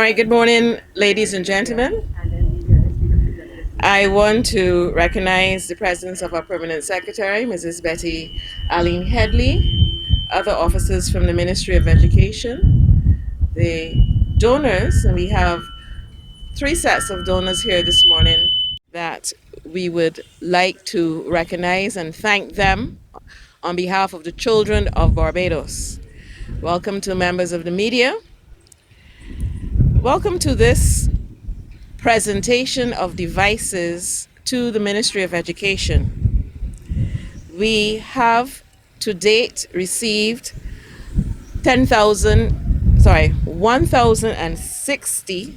right, good morning, ladies and gentlemen. I want to recognize the presence of our permanent secretary, Mrs. Betty Aline Headley, other officers from the Ministry of Education, the donors, and we have three sets of donors here this morning that we would like to recognize and thank them on behalf of the children of Barbados. Welcome to members of the media. Welcome to this presentation of devices to the Ministry of Education. We have to date received 1,060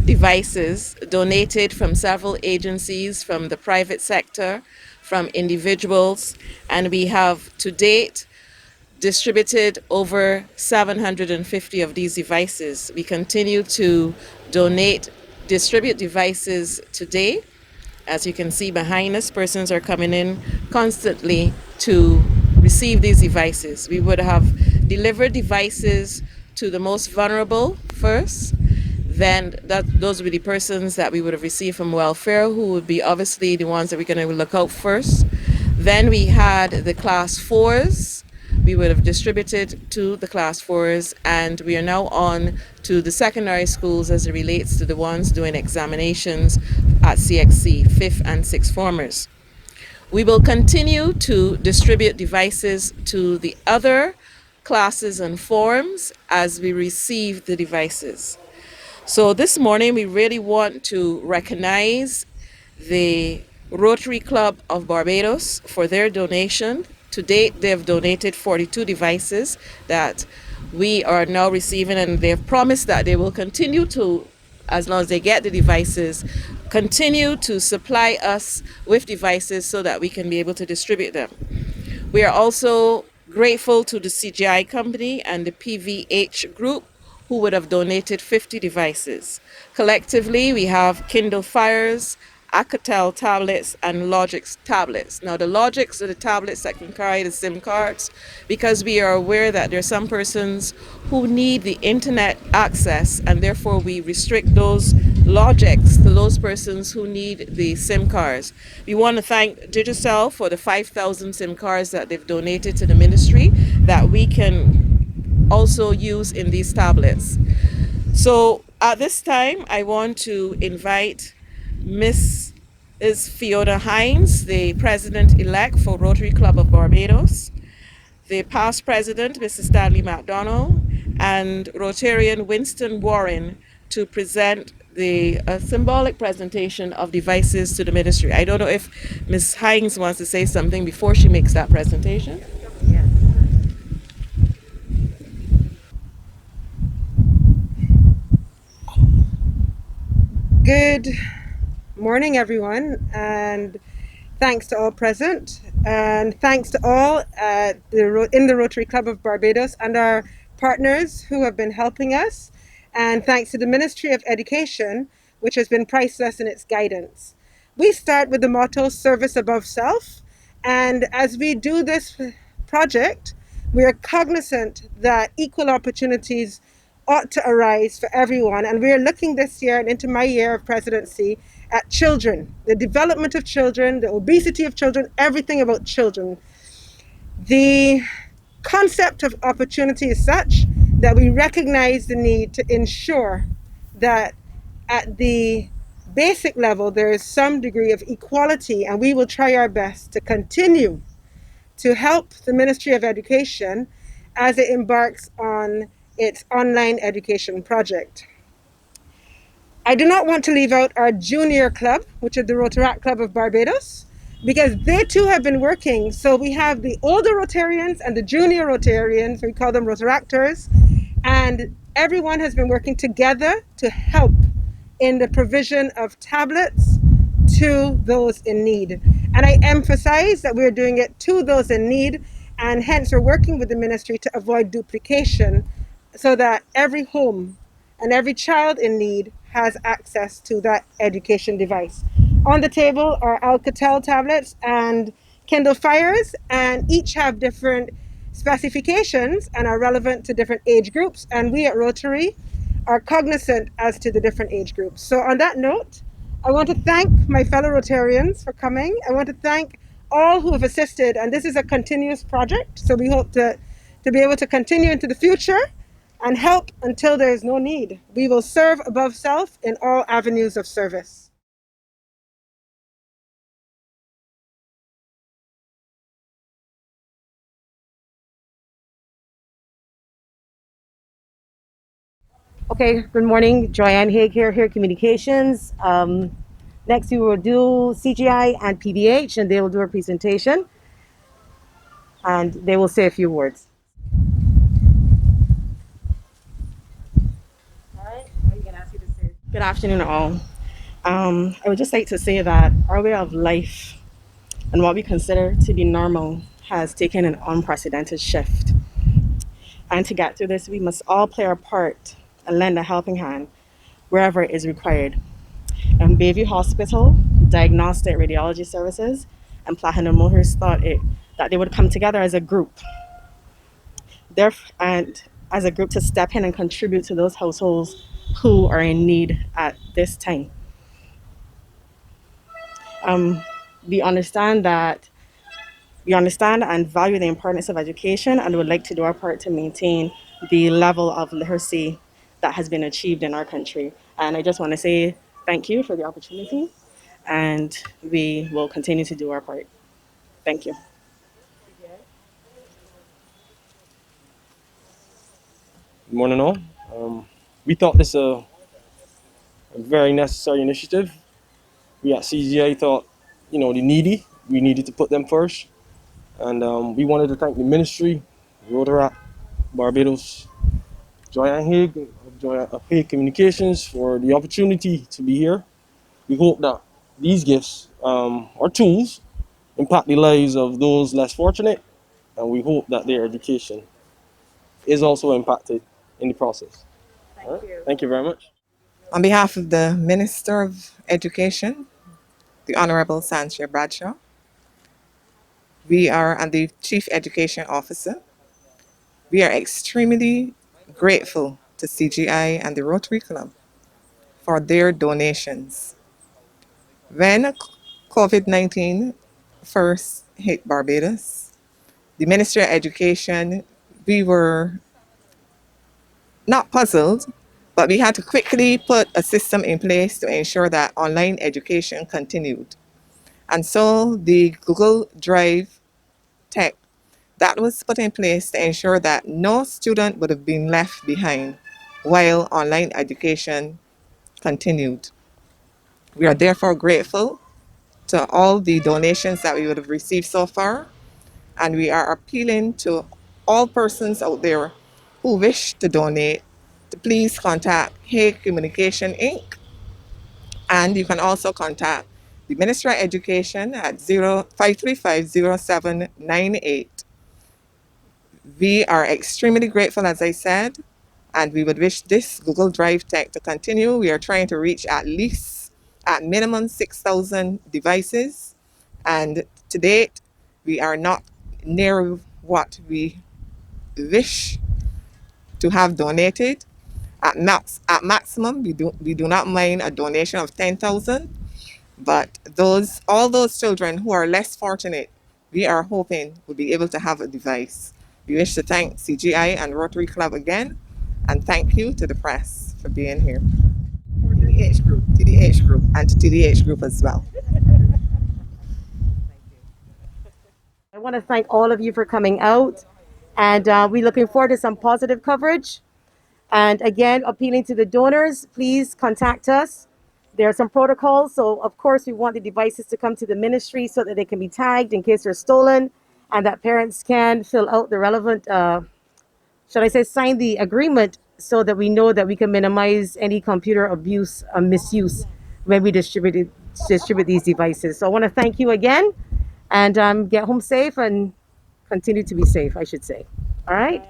devices donated from several agencies, from the private sector, from individuals, and we have to date distributed over 750 of these devices. We continue to distribute devices today. As you can see behind us, persons are coming in constantly to receive these devices. We would have delivered devices to the most vulnerable first. Then those would be the persons that we would have received from welfare, who would be obviously the ones that we're going to look out first. Then we had the class 4s. We would have distributed to the class 4s, and we are now on to the secondary schools as it relates to the ones doing examinations at CXC, 5th and 6th formers. We will continue to distribute devices to the other classes and forms as we receive the devices. So this morning we really want to recognize the Rotary Club of Barbados for their donation. To date, they have donated 42 devices that we are now receiving, and they have promised that they will continue to, as long as they get the devices, continue to supply us with devices so that we can be able to distribute them. We are also grateful to the CGI company and the PVH group, who would have donated 50 devices. Collectively, we have Kindle Fires, Alcatel tablets, and Logix tablets. Now, the Logix are the tablets that can carry the SIM cards, because we are aware that there are some persons who need the internet access, and therefore we restrict those Logix to those persons who need the SIM cards. We want to thank Digicel for the 5,000 SIM cards that they've donated to the ministry that we can also use in these tablets. So at this time, I want to invite Ms. Fiona Hines, the president-elect for Rotary Club of Barbados, the past president, Mr. Stanley MacDonald, and Rotarian Winston Warren, to present the symbolic presentation of devices to the ministry. I don't know if Ms. Hines wants to say something before she makes that presentation. Yeah. Good morning, everyone, and thanks to all present, and thanks to all in the Rotary Club of Barbados and our partners who have been helping us, and thanks to the Ministry of Education, which has been priceless in its guidance. We start with the motto, service above self, and as we do this project, we are cognizant that equal opportunities ought to arise for everyone, and we are looking this year and into my year of presidency at children, the development of children, the obesity of children, everything about children. The concept of opportunity is such that we recognize the need to ensure that at the basic level there is some degree of equality, and we will try our best to continue to help the Ministry of Education as it embarks on its online education project. I do not want to leave out our junior club, which is the Rotaract Club of Barbados, because they too have been working. So we have the older Rotarians and the junior Rotarians, we call them Rotaractors, and everyone has been working together to help in the provision of tablets to those in need. And I emphasize that we're doing it to those in need, and hence we're working with the ministry to avoid duplication so that every home and every child in need has access to that education device. On the table are Alcatel tablets and Kindle Fires, and each have different specifications and are relevant to different age groups. And we at Rotary are cognizant as to the different age groups. So, on that note, I want to thank my fellow Rotarians for coming. I want to thank all who have assisted, and this is a continuous project, so we hope to be able to continue into the future and help until there is no need. We will serve above self in all avenues of service. Okay, good morning. Joanne Haig here, Communications. Next, we will do CGI and PBH, and they will do a presentation, and they will say a few words. Good afternoon, all. I would just like to say that our way of life and what we consider to be normal has taken an unprecedented shift. And to get through this, we must all play our part and lend a helping hand wherever it is required. Bayview Hospital, Diagnostic Radiology Services, and Platinum Motors thought that they would come together as a group, and as a group to step in and contribute to those households who are in need at this time. Um, we understand that we understand and value the importance of education and would like to do our part to maintain the level of literacy that has been achieved in our country. And I just want to say thank you for the opportunity, and we will continue to do our part. Thank you. Good morning, all. We thought this a very necessary initiative. We at CGA thought, the needy, we needed to put them first. And we wanted to thank the ministry, Rotaract, Barbados, Joanne Haig of Haig Communications for the opportunity to be here. We hope that these gifts or tools impact the lives of those less fortunate, and we hope that their education is also impacted in the process. All right? Thank you very much. On behalf of the Minister of Education, the Honorable Sanchia Bradshaw, and the Chief Education Officer, we are extremely grateful to CGI and the Rotary Club for their donations. When COVID-19 first hit Barbados, the Ministry of Education, we were not puzzled, but we had to quickly put a system in place to ensure that online education continued. And so the Google Drive tech that was put in place to ensure that no student would have been left behind while online education continued. We are therefore grateful to all the donations that we would have received so far, and we are appealing to all persons out there who wish to donate to please contact Hague Communication Inc. And you can also contact the Ministry of Education at 05350798. We are extremely grateful, as I said, and we would wish this Google Drive tech to continue. We are trying to reach at minimum 6,000 devices, and to date, we are not near what we wish to have donated. At maximum, we do not mind a donation of 10,000. But all those children who are less fortunate, we are hoping will be able to have a device. We wish to thank CGI and Rotary Club again, and thank you to the press for being here. To the age group, and to the age group as well. I want to thank all of you for coming out, and we're looking forward to some positive coverage. And again, appealing to the donors, please contact us. There are some protocols, so of course we want the devices to come to the ministry so that they can be tagged in case they're stolen, and that parents can fill out the relevant, should I say, sign the agreement so that we know that we can minimize any computer abuse or misuse when we distribute these devices. So I want to thank you again, and get home safe and continue to be safe, I should say. All right.